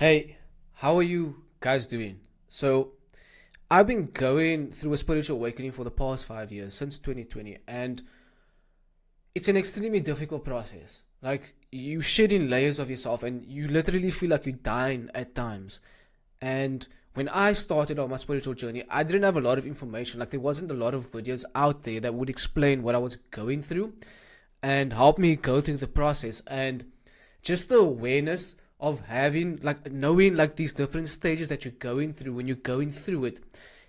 Hey, how are you guys doing? So, I've been going through a spiritual awakening for the past 5 years, since 2020, and it's an extremely difficult process. Like, you shed in layers of yourself, and you literally feel like you're dying at times. And when I started on my spiritual journey, I didn't have a lot of information. Like, there wasn't a lot of videos out there that would explain what I was going through and help me go through the process. And just the awareness of having, like, knowing like these different stages that you're going through when you're going through it,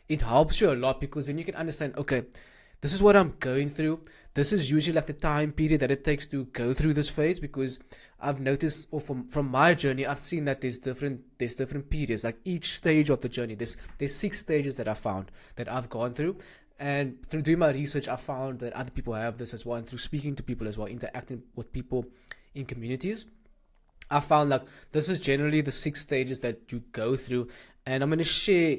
it helps you a lot, because then you can understand, okay, this is what I'm going through. This is usually like the time period that it takes to go through this phase, because I've noticed, or from my journey, I've seen that there's different periods. Like, each stage of the journey, there's 6 stages that I found that I've gone through. And through doing my research, I found that other people have this as well, and through speaking to people as well, interacting with people in communities, I found like this is generally the 6 stages that you go through. And I'm going to share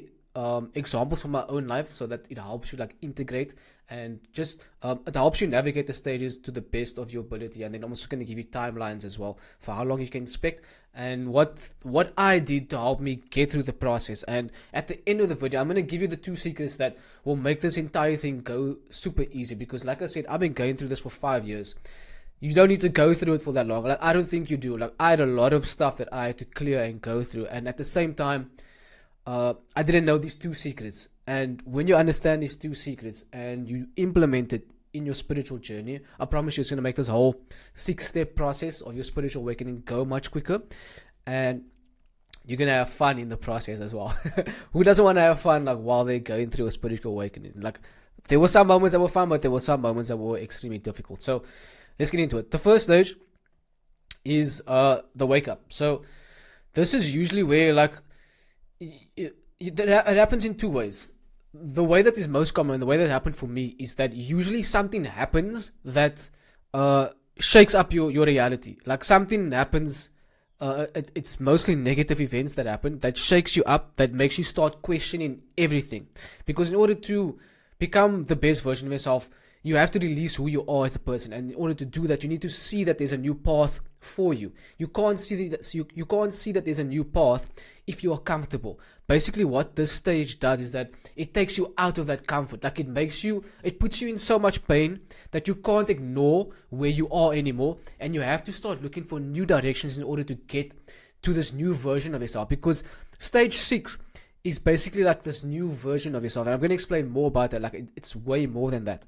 examples from my own life, so that it helps you like integrate, and just it helps you navigate the stages to the best of your ability. And then I'm also going to give you timelines as well for how long you can expect, and what I did to help me get through the process. And at the end of the video, I'm going to give you the two secrets that will make this entire thing go super easy, because like I said, I've been going through this for 5 years. You don't need to go through it for that long. Like, I don't think you do. Like, I had a lot of stuff that I had to clear and go through, and at the same time, I didn't know these two secrets. And when you understand these two secrets and you implement it in your spiritual journey, I promise you, it's going to make this whole 6 step process of your spiritual awakening go much quicker, and you're going to have fun in the process as well. Who doesn't want to have fun like while they're going through a spiritual awakening? Like, there were some moments that were fun, but there were some moments that were extremely difficult. So let's get into it. The first stage is the wake up. So this is usually where, like, it happens in two ways. The way that is most common, the way that happened for me, is that usually something happens that shakes up your reality. Like, something happens, it's mostly negative events that happen that shakes you up, that makes you start questioning everything. Because in order to become the best version of yourself, you have to release who you are as a person. And in order to do that, you need to see that there's a new path for you. You can't see that you can't see that there's a new path if you are comfortable. Basically, what this stage does is that it takes you out of that comfort. Like, it puts you in so much pain that you can't ignore where you are anymore, and you have to start looking for new directions in order to get to this new version of yourself. Because stage 6 is basically like this new version of yourself, and I'm going to explain more about that. Like, it's way more than that.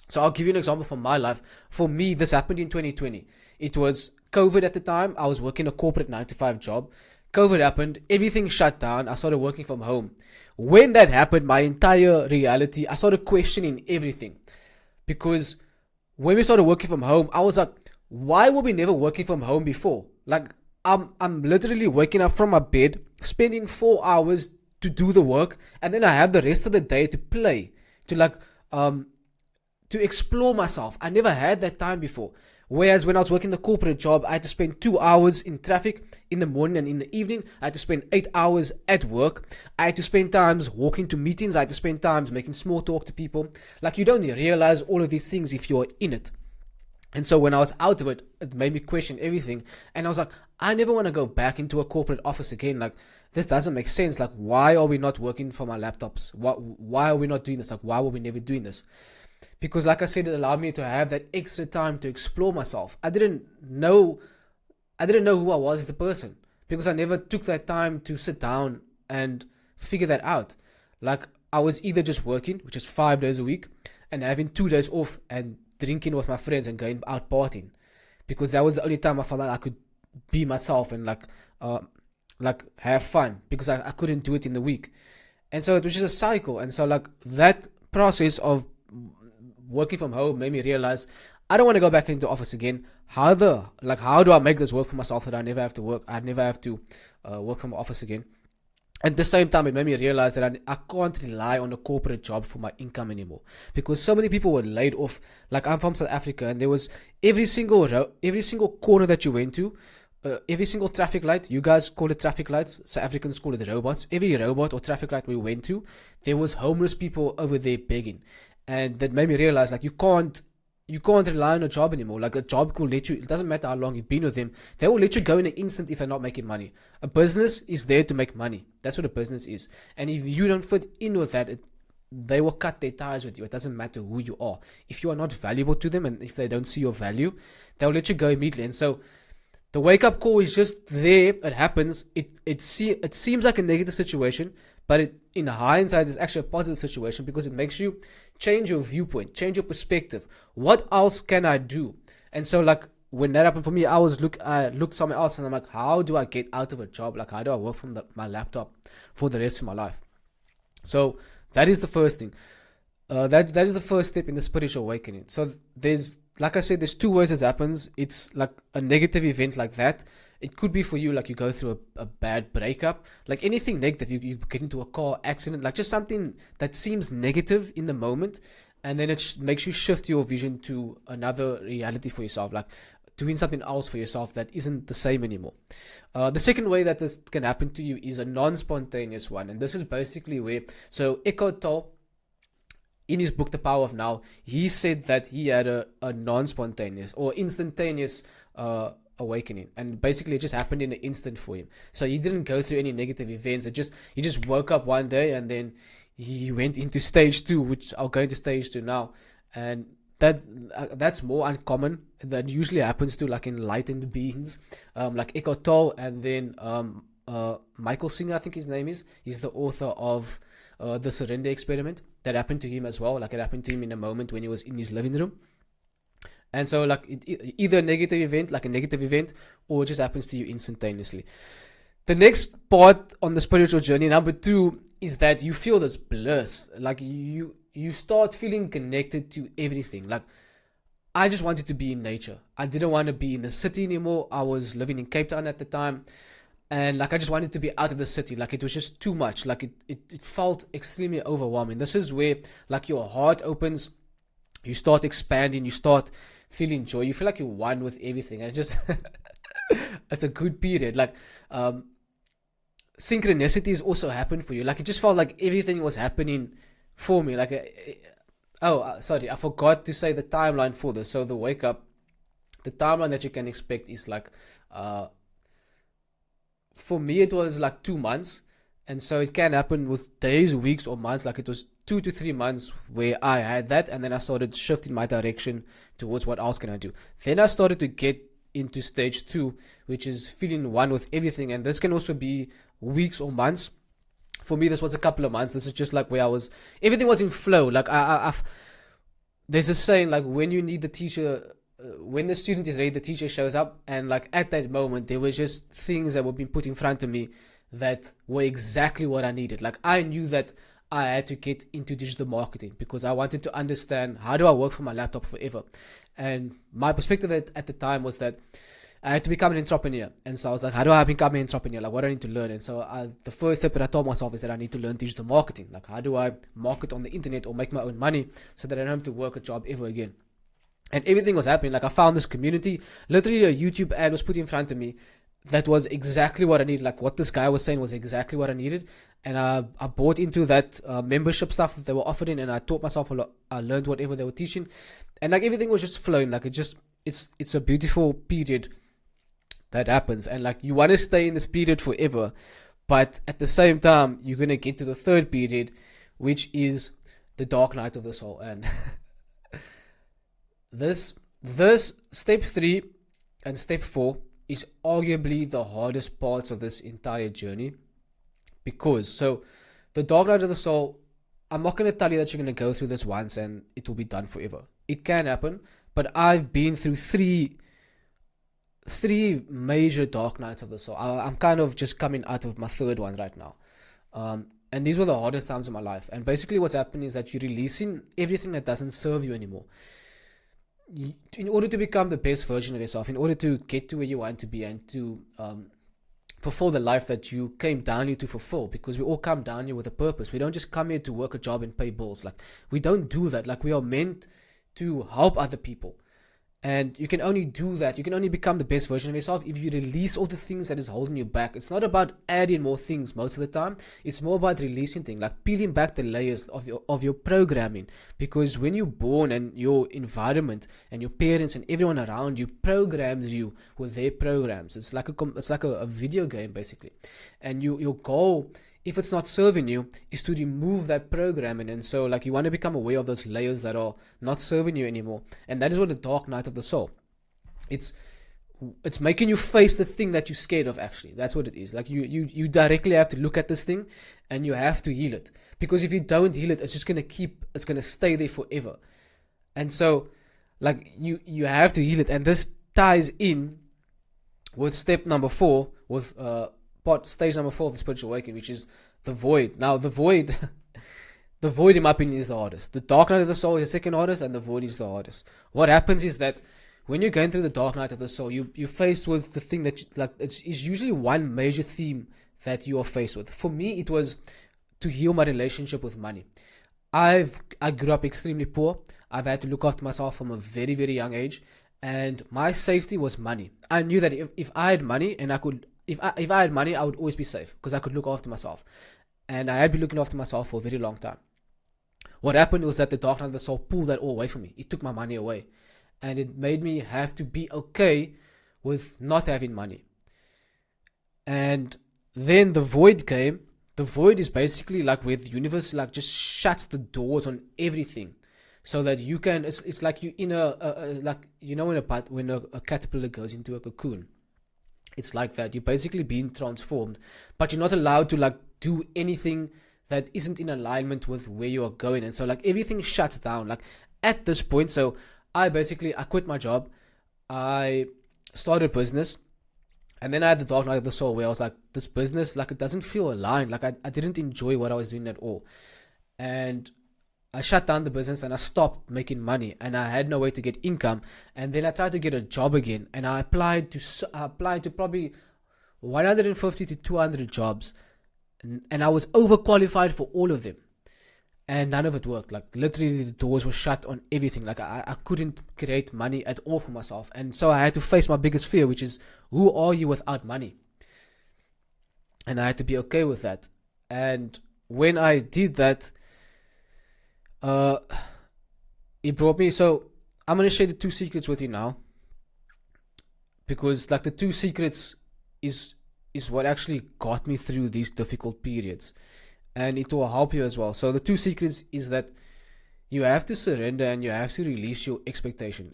So I'll give you an example from my life. For me, this happened in 2020. It was COVID at the time. I was working a corporate 9 to 5 job. COVID happened, everything shut down. I started working from home. When that happened, my entire reality, I started questioning everything. Because when we started working from home, I was like, why were we never working from home before? Like, I'm literally waking up from my bed, spending 4 hours to do the work, and then I have the rest of the day to play, to like to explore myself. I never had that time before. Whereas when I was working the corporate job, I had to spend 2 hours in traffic in the morning and in the evening. I had to spend 8 hours at work. I had to spend times walking to meetings. I had to spend times making small talk to people. Like, you don't realize all of these things if you're in it. And so when I was out of it, it made me question everything. And I was like, I never want to go back into a corporate office again. Like, this doesn't make sense. Like, why are we not working from our laptops? Why are we not doing this? Like, why were we never doing this? Because, like I said, it allowed me to have that extra time to explore myself. I didn't know who I was as a person, because I never took that time to sit down and figure that out. Like, I was either just working, which is 5 days a week, and having 2 days off and drinking with my friends and going out partying, because that was the only time I felt like I could be myself and like have fun, because I couldn't do it in the week. And so it was just a cycle. And so, like, that process of working from home made me realize I don't want to go back into office again. How do I make this work for myself, that I never have to work from office again? At the same time, it made me realize that I can't rely on a corporate job for my income anymore, because so many people were laid off. Like, I'm from South Africa, and there was every single corner that you went to, every single traffic light. You guys call it traffic lights, South Africans call it robots. Every robot or traffic light we went to, there was homeless people over there begging. And that made me realize, like, you can't you can't rely on a job anymore. Like a job will let you, it doesn't matter how long you've been with them, they will let you go in an instant if they're not making money. A business is there to make money. That's what a business is. And if you don't fit in with that, they will cut their ties with you. It doesn't matter who you are. If you are not valuable to them and if they don't see your value, they'll let you go immediately. And so the wake up call is just there. It happens. It seems like a negative situation, but in hindsight, it's actually a positive situation because it makes you change your viewpoint, change your perspective. What else can I do? And so, like when that happened for me, I looked somewhere else, and I'm like, how do I get out of a job? Like, how do I work from my laptop for the rest of my life? So that is the first thing. That is the first step in the spiritual awakening. So there's, like I said, there's two ways this happens. It's like a negative event like that. It could be for you like you go through a bad breakup, like anything negative. You get into a car accident, like just something that seems negative in the moment, and then it makes you shift your vision to another reality for yourself, like doing something else for yourself that isn't the same anymore. The second way that this can happen to you is a non-spontaneous one, and this is basically where, so Eckhart Tolle, in his book The Power of Now, he said that he had a non-spontaneous or instantaneous awakening, and basically it just happened in an instant for him. So he didn't go through any negative events. He just woke up one day and then he went into stage 2, which I'll go into stage 2 now, and that's more uncommon. That usually happens to like enlightened beings, like Eckhart Tolle, and then Michael Singer, I think his name is. He's the author of the Surrender Experiment. That happened to him as well. Like it happened to him in a moment when he was in his living room. And so like either a negative event, like a negative event, or it just happens to you instantaneously. The next part on the spiritual journey, number 2, is that you feel this bliss. Like you start feeling connected to everything. Like I just wanted to be in nature. I didn't want to be in the city anymore. I was living in Cape Town at the time. And like I just wanted to be out of the city. Like it was just too much. Like it felt extremely overwhelming. This is where like your heart opens, you start expanding, you start feeling joy, you feel like you're one with everything, and it just it's a good period. Like synchronicities also happened for you. Like it just felt like everything was happening for me. Like sorry, I forgot to say the timeline for this. So the wake up, the timeline that you can expect is like for me it was like 2 months, and so it can happen with days, weeks, or months. Like it was 2 to 3 months where I had that, and then I started shifting my direction towards what else can I do. Then I started to get into stage 2, which is feeling one with everything, and this can also be weeks or months. For me, this was a couple of months. This is just like where everything was in flow. Like there's a saying, like when you need the teacher, when the student is ready, the teacher shows up. And like at that moment, there was just things that were being put in front of me that were exactly what I needed. Like I knew that I had to get into digital marketing because I wanted to understand, how do I work from my laptop forever? And my perspective at the time was that I had to become an entrepreneur. And so I was like, how do I become an entrepreneur? Like, what do I need to learn? And so the first step that I told myself is that I need to learn digital marketing. Like, how do I market on the internet or make my own money so that I don't have to work a job ever again? And everything was happening. Like, I found this community. Literally, a YouTube ad was put in front of me that was exactly what I needed. Like, what this guy was saying was exactly what I needed. And I bought into that membership stuff that they were offering, and I taught myself a lot. I learned whatever they were teaching. And, like, everything was just flowing. Like, it's a beautiful period that happens. And, like, you want to stay in this period forever. But at the same time, you're going to get to the third period, which is the dark night of the soul. And this step 3 and step 4 is arguably the hardest parts of this entire journey, because so the dark night of the soul, I'm not going to tell you that you're going to go through this once and it will be done forever. It can happen, but I've been through three major dark nights of the soul. I'm kind of just coming out of my third one right now, and these were the hardest times of my life. And basically what's happening is that you're releasing everything that doesn't serve you anymore. In order to become the best version of yourself, in order to get to where you want to be and to fulfill the life that you came down here to fulfill, because we all come down here with a purpose. We don't just come here to work a job and pay bills. Like, we don't do that. Like, we are meant to help other people. And you can only do that, you can only become the best version of yourself if you release all the things that is holding you back. It's not about adding more things most of the time. It's more about releasing things, like peeling back the layers of your programming. Because when you're born, and your environment and your parents and everyone around you programs you with their programs. It's like a video game basically. And your goal, if it's not serving you, is to remove that programming. And so like you want to become aware of those layers that are not serving you anymore. And that is what the dark night of the soul. It's making you face the thing that you're scared of. Actually, that's what it is. Like you directly have to look at this thing, and you have to heal it. Because if you don't heal it, it's gonna stay there forever. And so like you have to heal it. And this ties in with step number 4, with stage number 4 of the spiritual awakening, which is the void. Now the void the void in my opinion is the hardest. The dark night of the soul is the second hardest, and the void is the hardest. What happens is that when you're going through the dark night of the soul, you're faced with the thing that it's usually one major theme that you are faced with. For me, it was to heal my relationship with money. I grew up extremely poor. I've had to look after myself from a very, very young age, and my safety was money. I knew that if I had money, and if I had money, I would always be safe because I could look after myself. And I had been looking after myself for a very long time. What happened was that the dark night of the soul pulled that all away from me. It took my money away. And it made me have to be okay with not having money. And then the void came. The void is basically like where the universe like just shuts the doors on everything. So that you can, it's like you in like, you know, when a caterpillar goes into a cocoon. It's like that. You're basically being transformed, but you're not allowed to like do anything that isn't in alignment with where you are going. And so like everything shuts down. Like at this point, so I quit my job. I started a business, and then I had the dark night of the soul where I was like, this business, like it doesn't feel aligned. Like I didn't enjoy what I was doing at all. And I shut down the business and I stopped making money, and I had no way to get income. And then I tried to get a job again, and I applied to probably 150 to 200 jobs, and I was overqualified for all of them, and none of it worked. Like literally the doors were shut on everything. Like I couldn't create money at all for myself. And so I had to face my biggest fear, which is, who are you without money? And I had to be okay with that. And when I did that, it brought me. So I'm gonna share the 2 secrets with you now, because like the 2 secrets is what actually got me through these difficult periods, and it will help you as well. So the 2 secrets is that you have to surrender, and you have to release your expectation.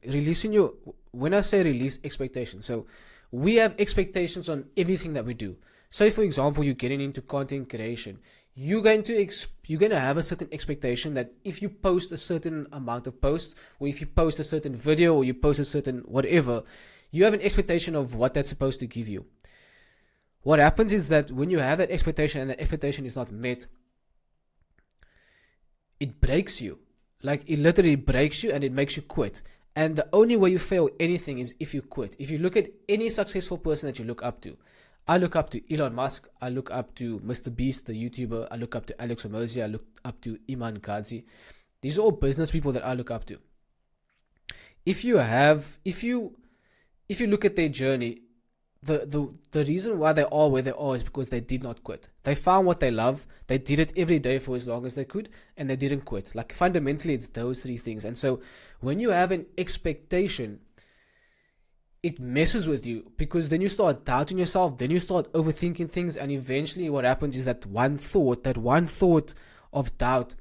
When I say release expectation, so we have expectations on everything that we do. Say for example, you're getting into content creation. You're going to have a certain expectation that if you post a certain amount of posts, or if you post a certain video, or you post a certain whatever, you have an expectation of what that's supposed to give you. What happens is that when you have that expectation and that expectation is not met, it breaks you. Like it literally breaks you, and it makes you quit. And the only way you fail anything is if you quit. If you look at any successful person that you look up to, I look up to Elon Musk, I look up to Mr. Beast, the YouTuber, I look up to Alex Hormozi, I look up to Iman Gadzhi. These are all business people that I look up to. If you look at their journey, the reason why they are where they are is because they did not quit. They found what they love, they did it every day for as long as they could, and they didn't quit. Like fundamentally, it's those 3 things. And so when you have an expectation, it messes with you, because then you start doubting yourself, then you start overthinking things, and eventually what happens is that one thought of doubt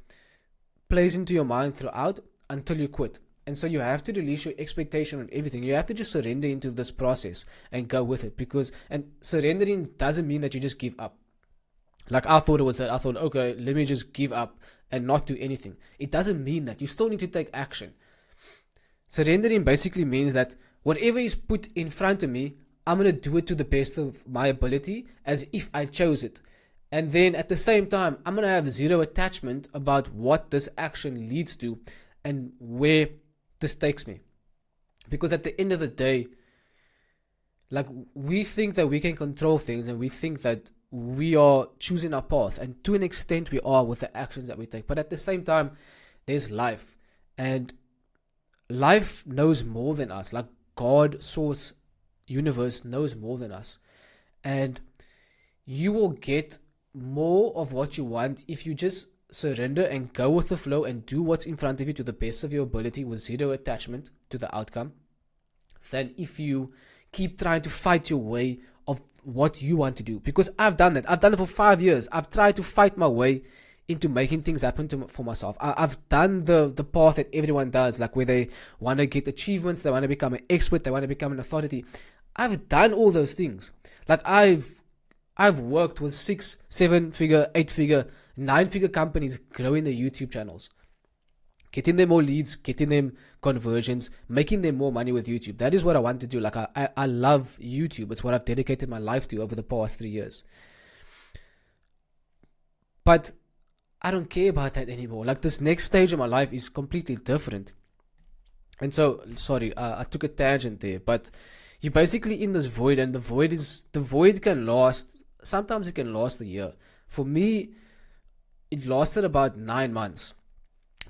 plays into your mind throughout until you quit. And so you have to release your expectation on everything. You have to just surrender into this process and go with it, and surrendering doesn't mean that you just give up. Like I thought it was that. I thought, okay, let me just give up and not do anything. It doesn't mean that. You still need to take action. Surrendering basically means that whatever is put in front of me, I'm going to do it to the best of my ability as if I chose it. And then at the same time, I'm going to have zero attachment about what this action leads to and where this takes me. Because at the end of the day, like we think that we can control things, and we think that we are choosing our path, and to an extent we are with the actions that we take. But at the same time, there's life, and life knows more than us. Like God, source, universe knows more than us. And you will get more of what you want if you just surrender and go with the flow and do what's in front of you to the best of your ability with zero attachment to the outcome, than if you keep trying to fight your way of what you want to do. Because I've done that. I've done it for 5 years. I've tried to fight my way into making things happen for myself. I've done the path that everyone does, like where they want to get achievements, they want to become an expert, they want to become an authority. I've done all those things. Like I've worked with 6, 7 figure, 8 figure, 9 figure companies growing their YouTube channels, getting them more leads, getting them conversions, making them more money with YouTube. That is what I want to do. Like I love YouTube. It's what I've dedicated my life to over the past 3 years. But I don't care about that anymore. Like this next stage of my life is completely different. And so, sorry, I took a tangent there, but you're basically in this void, and the void can last. Sometimes it can last a year. For me, it lasted about 9 months.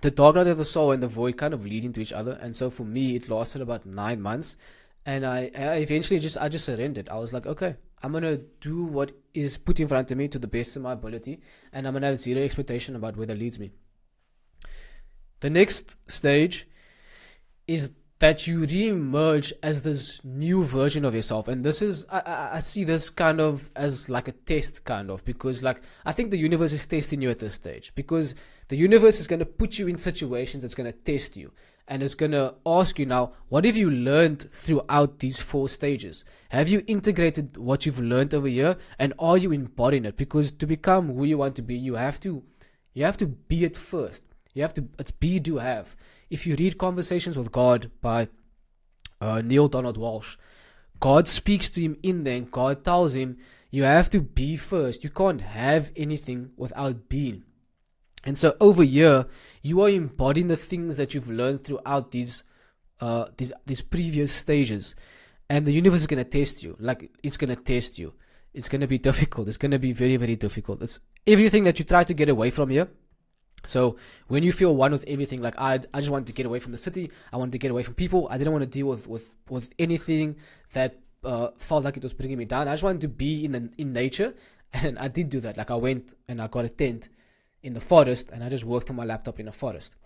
The dark night of the soul and the void kind of lead into each other, and so for me, it lasted about 9 months. And I eventually just surrendered. I was like, okay, I'm gonna do what is put in front of me to the best of my ability, and I'm gonna have zero expectation about where that leads me. The next stage is that you re-emerge as this new version of yourself. And this is, I see this kind of as like a test, kind of, because like I think the universe is testing you at this stage, because the universe is going to put you in situations that's going to test you, and it's going to ask you now, what have you learned throughout these 4 stages? Have you integrated what you've learned over here, and are you embodying it? Because to become who you want to be, you have to be it first. It's be, do, have. If you read Conversations with God by Neil Donald Walsh, God speaks to him in there, and God tells him, you have to be first. You can't have anything without being. And so over here, you are embodying the things that you've learned throughout these previous stages. And the universe is going to test you. Like, it's going to test you. It's going to be difficult. It's going to be very, very difficult. It's everything that you try to get away from here. So when you feel one with everything, like I just wanted to get away from the city, I wanted to get away from people, I didn't want to deal with anything that felt like it was bringing me down. I just wanted to be in nature, and I did do that. Like I went and I got a tent in the forest, and I just worked on my laptop in a forest.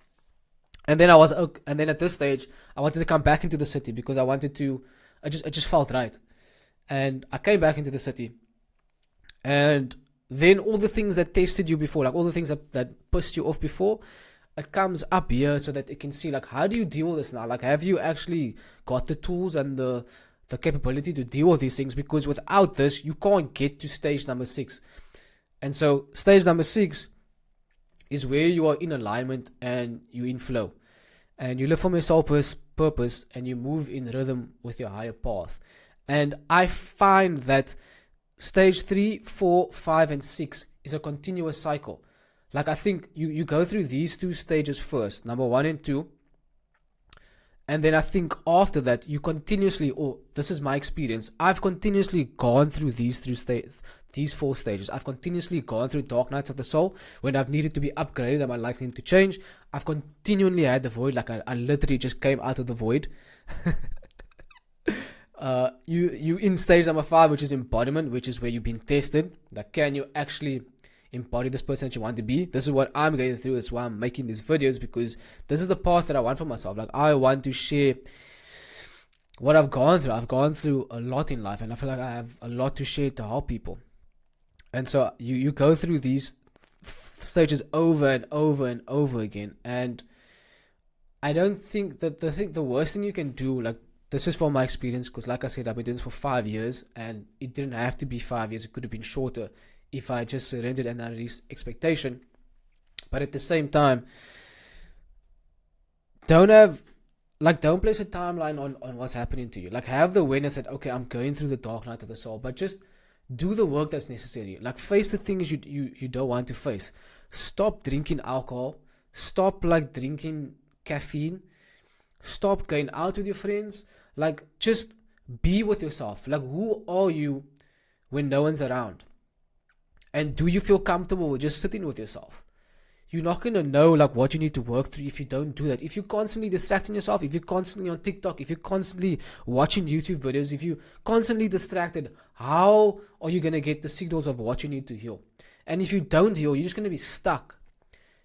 And then at this stage, I wanted to come back into the city because it just felt right. And I came back into the city, and then all the things that tested you before, like all the things that pissed you off before, it comes up here so that it can see, like, how do you deal with this now? Like, have you actually got the tools and the capability to deal with these things? Because without this, you can't get to stage number 6. And so stage number 6 is where you are in alignment and you're in flow. And you live from your soul purpose, and you move in rhythm with your higher path. And I find that stage 3, 4, 5, and 6 is a continuous cycle. Like, I think you go through these 2 stages first, number 1 and 2. And then I think after that, you continuously, or this is my experience, I've continuously gone through these 4 stages. I've continuously gone through dark nights of the soul when I've needed to be upgraded and my life needed to change. I've continually had the void, like I literally just came out of the void. You in stage number 5, which is embodiment, which is where you've been tested. Like, can you actually embody this person that you want to be? This is what I'm going through. That's why I'm making these videos, because this is the path that I want for myself. Like, I want to share what I've gone through. I've gone through a lot in life, and I feel like I have a lot to share to help people. And so you go through these stages over and over and over again. And I don't think that the worst thing you can do, like, this is from my experience, because like I said, I've been doing this for 5 years, and it didn't have to be 5 years. It could have been shorter if I just surrendered and I released expectation. But at the same time, don't place a timeline on what's happening to you. Like, have the awareness that, okay, I'm going through the dark night of the soul, but just do the work that's necessary. Like, face the things you don't want to face. Stop drinking alcohol. Stop drinking caffeine. Stop going out with your friends. Like, just be with yourself. Like, who are you when no one's around? And do you feel comfortable with just sitting with yourself? you're not going to know like what you need to work through if you don't do that. If you're constantly distracting yourself, if you're constantly on TikTok, if you're constantly watching YouTube videos, if you're constantly distracted, how are you going to get the signals of what you need to heal? And if you don't heal, you're just going to be stuck,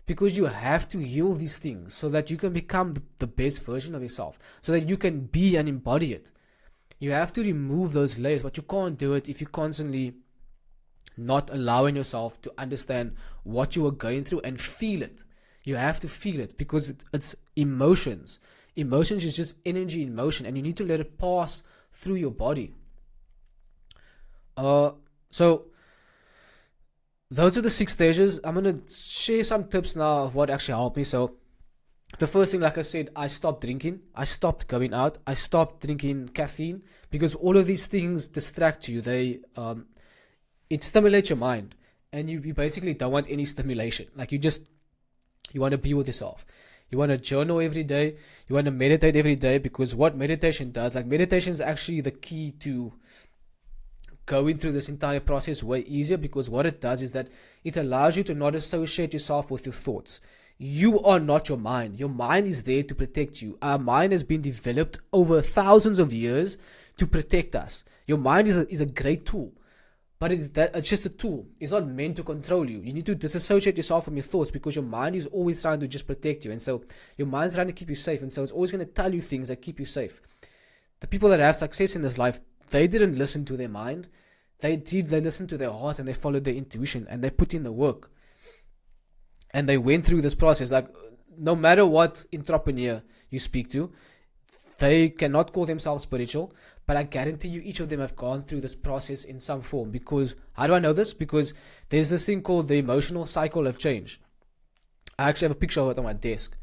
because you have to heal these things so that you can become the best version of yourself, so that you can be and embody it. You have to remove those layers, but you can't do it if you constantly not allowing yourself to understand what you are going through and feel it. You have to feel it, because it's emotions. Emotions is just energy in motion, and you need to let it pass through your body. So those are the 6 stages. I'm going to share some tips now of what actually helped me. So the first thing, like I said, I stopped drinking. I stopped going out. I stopped drinking caffeine, because all of these things distract you. It stimulates your mind, and you basically don't want any stimulation. Like you want to be with yourself. You want to journal every day. You want to meditate every day, because what meditation does, like meditation is actually the key to going through this entire process way easier, because what it does is that it allows you to not associate yourself with your thoughts. You are not your mind. Your mind is there to protect you. Our mind has been developed over thousands of years to protect us. Your mind is a great tool, but it's just a tool. It's not meant to control you. You need to disassociate yourself from your thoughts, because your mind is always trying to just protect you. And so your mind's trying to keep you safe. And so it's always going to tell you things that keep you safe. The people that have success in this life, they didn't listen to their mind. They listened to their heart, and they followed their intuition, and they put in the work. And they went through this process. Like, no matter what entrepreneur you speak to, they cannot call themselves spiritual, but I guarantee you each of them have gone through this process in some form. Because, how do I know this? Because there's this thing called the emotional cycle of change. I actually have a picture of it on my desk.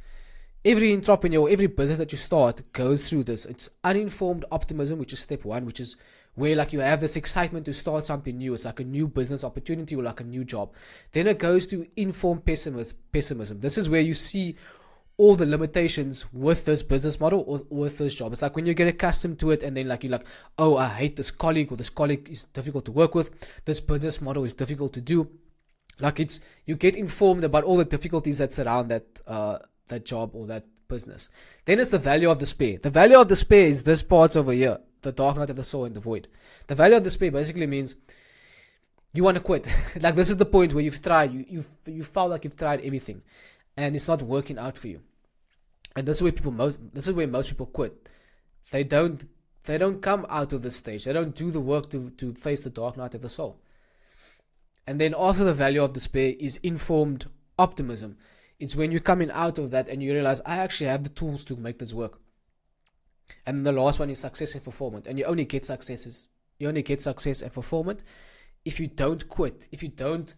Every entrepreneur, every business that you start goes through this. It's uninformed optimism, which is step 1, which is where like you have this excitement to start something new. It's like a new business opportunity or like a new job. Then it goes to informed pessimism. This is where you see all the limitations with this business model or with this job. It's like when you get accustomed to it, and then like you're like, oh, I hate this colleague, or this colleague is difficult to work with. This business model is difficult to do. Like you get informed about all the difficulties that surround that job or that business. Then it's the value of despair. The value of despair is this part over here, the dark night of the soul and the void. The value of despair basically means you want to quit. Like this is the point where you've tried, you felt like you've tried everything, and it's not working out for you. And this is where most people quit. They don't come out of this stage. They don't do the work to face the dark night of the soul. And then after the value of despair is informed optimism. It's when you're coming out of that and you realize, I actually have the tools to make this work. And then the last one is success and fulfillment. And you only get success and fulfillment if you don't quit, if you don't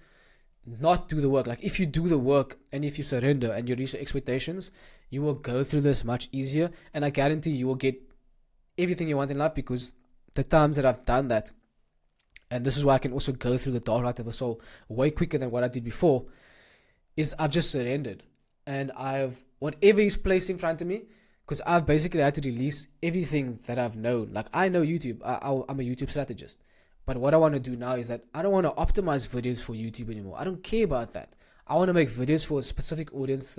not do the work. Like if you do the work and if you surrender and you reach your expectations, you will go through this much easier. And I guarantee you will get everything you want in life, because the times that I've done that, and this is why I can also go through the dark night of the soul way quicker than what I did before, is I've just surrendered, and I've whatever is placed in front of me, because I've basically had to release everything that I've known. Like I know YouTube, I'm a YouTube strategist, but what I want to do now is that I don't want to optimize videos for YouTube anymore. I don't care about that. I want to make videos for a specific audience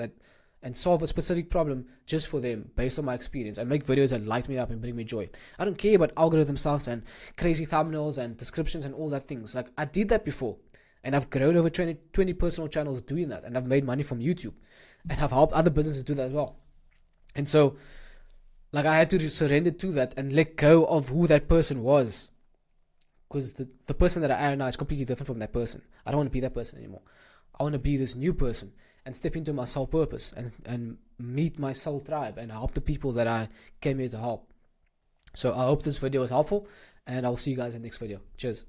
and solve a specific problem just for them based on my experience, and make videos that light me up and bring me joy. I don't care about algorithm stuff and crazy thumbnails and descriptions and all that things. Like I did that before. And I've grown over 20 personal channels doing that. And I've made money from YouTube. And I've helped other businesses do that as well. And so, like, I had to surrender to that and let go of who that person was. Because the person that I am now is completely different from that person. I don't want to be that person anymore. I want to be this new person and step into my soul purpose and meet my soul tribe and help the people that I came here to help. So I hope this video was helpful. And I'll see you guys in the next video. Cheers.